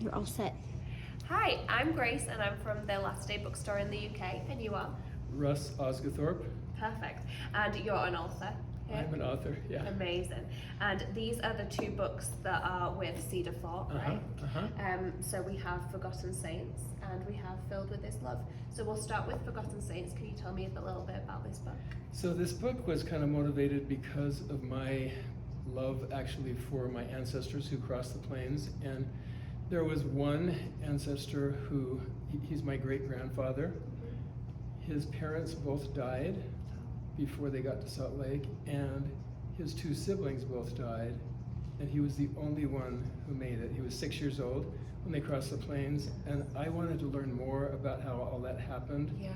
You're all set. Hi, I'm Grace and I'm from the Latter Day Bookstore in the UK, and you are? Russ Osgathorpe. Perfect. And you're an author here? I'm an author, yeah. Amazing. And these are the two books that are with Cedar Fort, right? So we have Forgotten Saints and we have Filled with His Love. So we'll start with Forgotten Saints. Can you tell me a little bit about this book? So this book was kind of motivated because of my love actually for my ancestors who crossed the plains. And there was one ancestor who, he's my great-grandfather. His parents both died before they got to Salt Lake, and his two siblings both died, and he was the only one who made it. He was 6 years old when they crossed the plains, and I wanted to learn more about how all that happened. Yeah.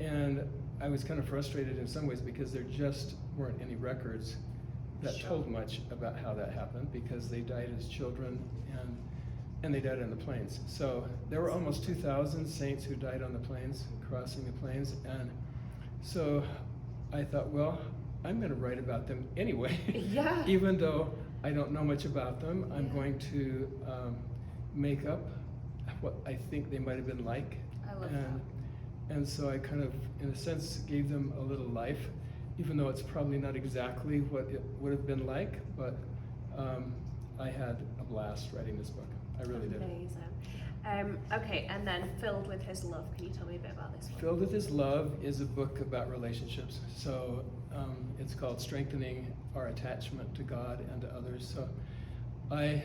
And I was kind of frustrated in some ways because there just weren't any records that told much about how that happened, because they died as children and they died on the plains. So there were almost 2,000 saints who died on the plains, crossing the plains, and so I thought, well, I'm going to write about them anyway. Yeah. Even though I don't know much about them, I'm going to make up what I think they might have been like. I love that. And so I kind of, in a sense, gave them a little life, even though it's probably not exactly what it would have been like, but I had a blast writing this book. I really did. Amazing. Okay, and then Filled with His Love. Can you tell me a bit about this one? Filled with His Love is a book about relationships. So it's called Strengthening Our Attachment to God and to Others. So my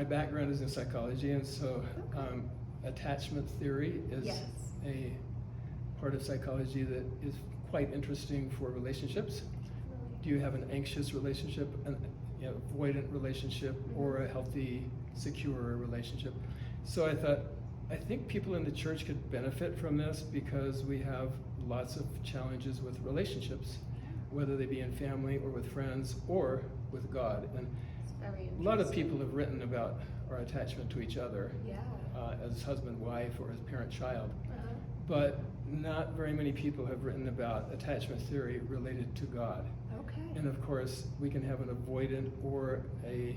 background is in psychology, and so attachment theory is a part of psychology that is quite interesting for relationships. Do you have an anxious relationship, an avoidant relationship, or a healthy, secure relationship? So I think people in the church could benefit from this because we have lots of challenges with relationships, whether they be in family or with friends or with God. And a lot of people have written about our attachment to each other as husband-wife or as parent-child. But not very many people have written about attachment theory related to God. Okay. And of course, we can have an avoidant or a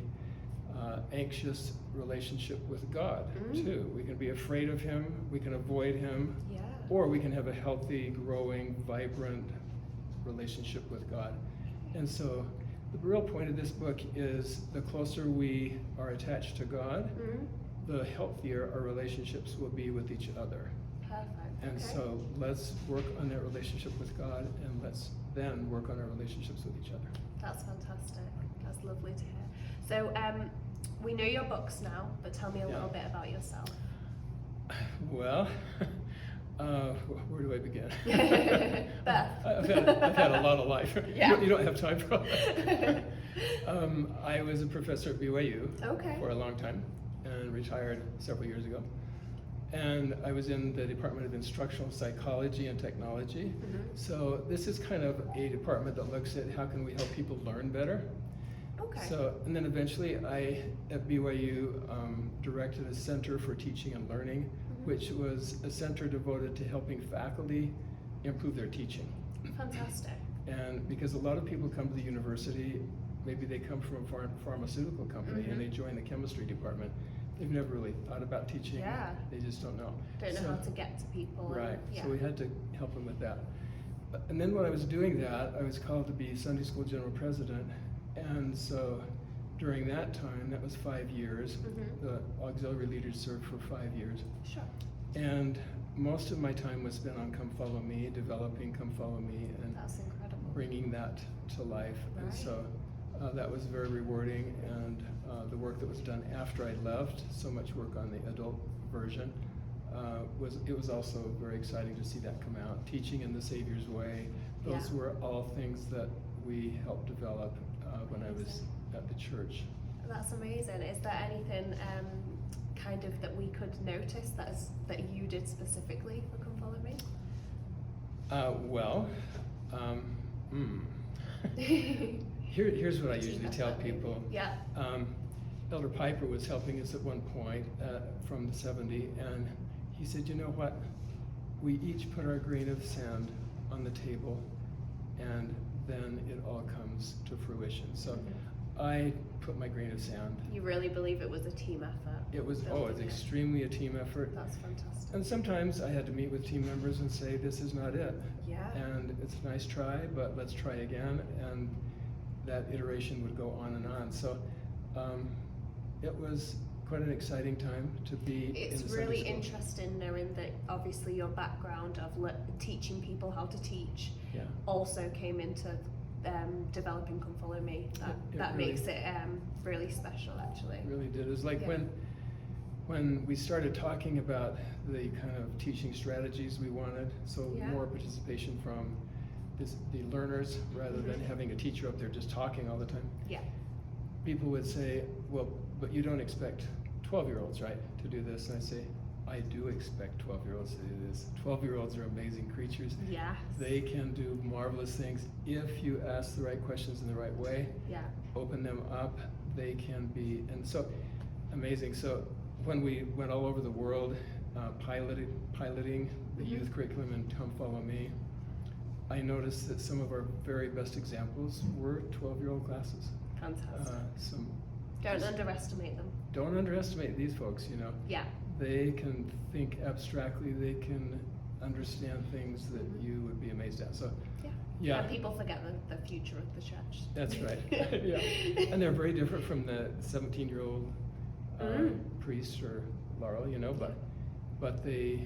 anxious relationship with God too. We can be afraid of Him, we can avoid Him, or we can have a healthy, growing, vibrant relationship with God. And so the real point of this book is the closer we are attached to God, the healthier our relationships will be with each other. Perfect. And so let's work on that relationship with God, and let's then work on our relationships with each other. That's fantastic. That's lovely to hear. So we know your books now, but tell me a little bit about yourself. Well, where do I begin? Beth. I've had a lot of life. Yeah. You don't have time for all that. I was a professor at BYU for a long time and retired several years ago. And I was in the Department of Instructional Psychology and Technology. So this is kind of a department that looks at how can we help people learn better. So, and then eventually I, at BYU, directed a Center for Teaching and Learning, which was a center devoted to helping faculty improve their teaching. Fantastic. And because a lot of people come to the university, maybe they come from a pharmaceutical company and they join the chemistry department. They've never really thought about teaching. They just don't know. Don't know how to get to people. Right. So we had to help them with that. And then when I was doing that, I was called to be Sunday School General President. And so during that time, that was 5 years, the auxiliary leaders served for 5 years. Sure. And most of my time was spent on Come Follow Me, developing Come Follow Me, and that's incredible. Bringing that to life. Right. And so that was very rewarding. And the work that was done after I left, so much work on the adult version, it was also very exciting to see that come out. Teaching in the Savior's Way, those were all things that we helped develop when I was at the church. That's amazing. Is there anything kind of that we could notice that you did specifically for Come Follow Me? Here's what I usually tell people. Yeah. Elder Piper was helping us at one point from the 70, and he said, you know what? We each put our grain of sand on the table, and then it all comes to fruition. So I put my grain of sand. You really believe it was a team effort? It was, building it's it. extremely a team effort. That's fantastic. And sometimes I had to meet with team members and say, this is not it. Yeah. And it's a nice try, but let's try again. And that iteration would go on and on. So it was quite an exciting time to be It's in the really Sunday school. interesting knowing that obviously your background of teaching people how to teach Yeah. also came into developing Come Follow Me. That really- makes it really special, actually. It really did. It was like Yeah. when we started talking about the kind of teaching strategies we wanted, so Yeah. more participation from the learners rather than having a teacher up there just talking all the time. Yeah. People would say, well, but you don't expect 12-year-olds, right, to do this? And I say, I do expect 12-year-olds to do this. 12-year-olds are amazing creatures. Yeah. They can do marvelous things if you ask the right questions in the right way, Yeah. open them up, they can be, and so amazing. So when we went all over the world piloting the Mhm. youth curriculum in Come Follow Me, I noticed that some of our very best examples were 12-year-old classes. Fantastic. Don't underestimate them. Don't underestimate these folks, you know. Yeah. They can think abstractly, they can understand things that you would be amazed at. So Yeah. yeah. And people forget the future of the church. That's right. Yeah. And they're very different from the 17-year-old priest or Laurel, you know, but they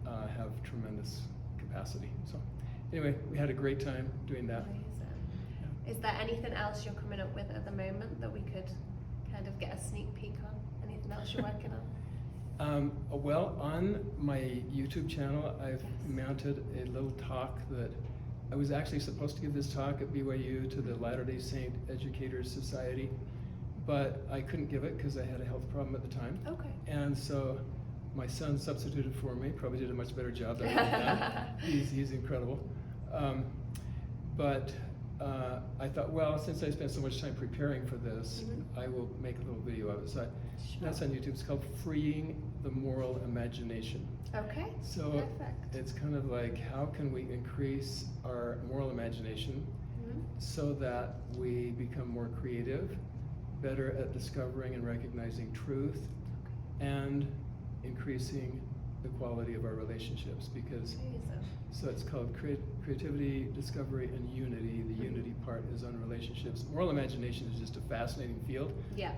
have tremendous capacity. So anyway, we had a great time doing that. Amazing. Yeah. Is there anything else you're coming up with at the moment that we could kind of get a sneak peek on? Anything else you're working on? Well, on my YouTube channel, I've mounted a little talk that I was actually supposed to give this talk at BYU to the Latter-day Saint Educators Society, but I couldn't give it because I had a health problem at the time. Okay. And so my son substituted for me, probably did a much better job than I done. He's incredible. But I thought, well, since I spent so much time preparing for this, I will make a little video of it. So that's on YouTube. It's called Freeing the Moral Imagination. Okay. So Perfect. it's kind of like, how can we increase our moral imagination so that we become more creative, better at discovering and recognizing truth, and increasing the quality of our relationships? Because Amazing. so it's called creativity, discovery, and unity. The unity part is on relationships. Moral imagination is just a fascinating field. Yeah.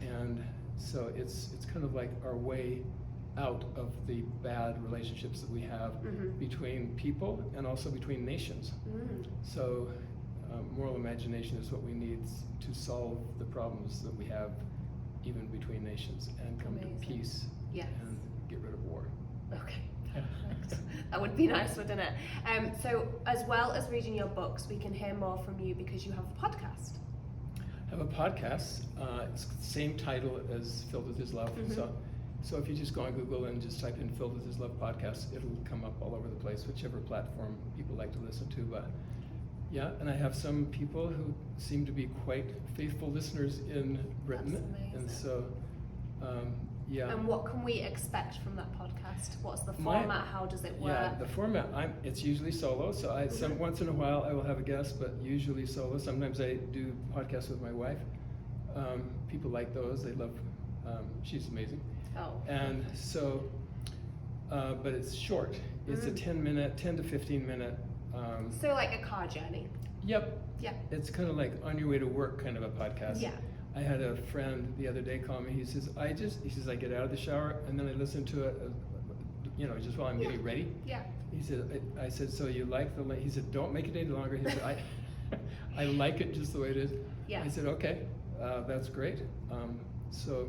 And so it's kind of like our way out of the bad relationships that we have between people and also between nations. So moral imagination is what we need to solve the problems that we have even between nations and come Amazing. to peace Yes. and get rid of war. Okay. Perfect. That would be nice, wouldn't it? So as well as reading your books, we can hear more from you because you have a podcast. I have a podcast. It's the same title as Filled with His Love. So if you just go on Google and just type in Filled with His Love podcast, it'll come up all over the place, whichever platform people like to listen to. But yeah, and I have some people who seem to be quite faithful listeners in Britain. That's amazing. And so, yeah. And what can we expect from that podcast? What's the My- format? How does it work? Yeah, the format, it's usually solo, so once in a while I will have a guest, but usually solo. Sometimes I do podcasts with my wife. People like those, they love, she's amazing. Oh. And so, but it's short. It's a 10 to 15 minute. So like a car journey. Yep. Yeah. It's kind of like on your way to work kind of a podcast. Yeah. I had a friend the other day call me. He says, I get out of the shower and then I listen to it, just while I'm getting ready. Yeah. He said, I said, so you like the length? He said, don't make it any longer. He said, I like it just the way it is. Yeah. I said, okay, that's great. So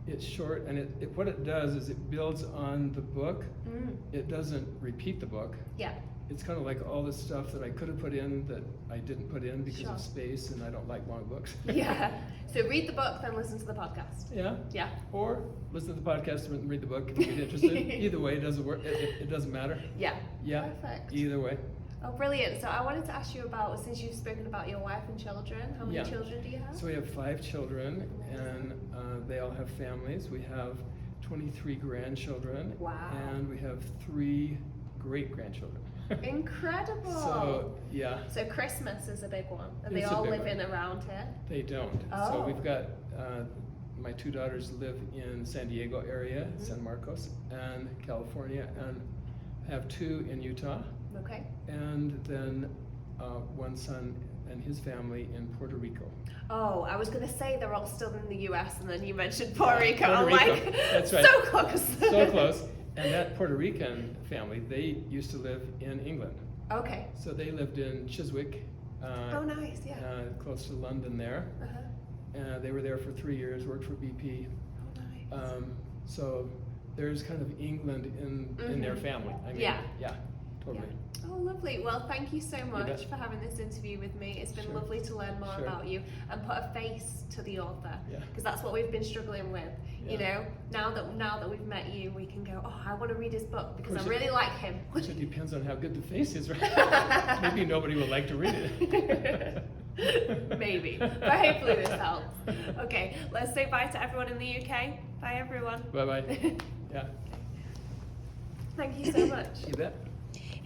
it's short, and what it does is it builds on the book. It doesn't repeat the book. Yeah. It's kind of like all the stuff that I could have put in that I didn't put in because Sure. of space, and I don't like long books. Yeah. So read the book, then listen to the podcast. Yeah. Yeah. Or listen to the podcast and read the book if you get interested. Either way, it doesn't work. It doesn't matter. Yeah. Yeah. Perfect. Either way. Oh, brilliant. So I wanted to ask you about, since you've spoken about your wife and children, how many Yeah. children do you have? So we have 5 children, and they all have families. We have 23 grandchildren. Wow. And we have 3 great-grandchildren. Incredible. So yeah, So Christmas is a big one. And they It's a all big live one. in around here? they don't. Oh. So we've got my two daughters live in San Diego area, Mhm. San Marcos, and California, and I have two in Utah, Okay. and then one son and his family in Puerto Rico. Oh, I was going to say they're all still in the US, and then you mentioned Puerto Rico. Puerto I'm Rico. like, That's right. so close. So close. And that Puerto Rican family, they used to live in England. Okay. So they lived in Chiswick, Oh, nice. Yeah. close to London there. Uh-huh. They were there for 3 years, worked for BP. Oh, nice. So there's kind of England in their Mhm. family. I mean, Yeah. yeah, totally. Oh, lovely. Well, thank you so much bet. for having this interview with me. It's been Sure. lovely to learn more Sure. about you and put a face to the author. Yeah. Because that's what we've been struggling with. You Yeah. know, now that we've met you, we can go, oh, I want to read his book because I course it- really like him. Of course, it depends on how good the face is, right? Maybe nobody will like to read it. Maybe. But hopefully this helps. Okay, let's say bye to everyone in the UK. Bye, everyone. Bye-bye. Yeah, Thank you so much. you bet.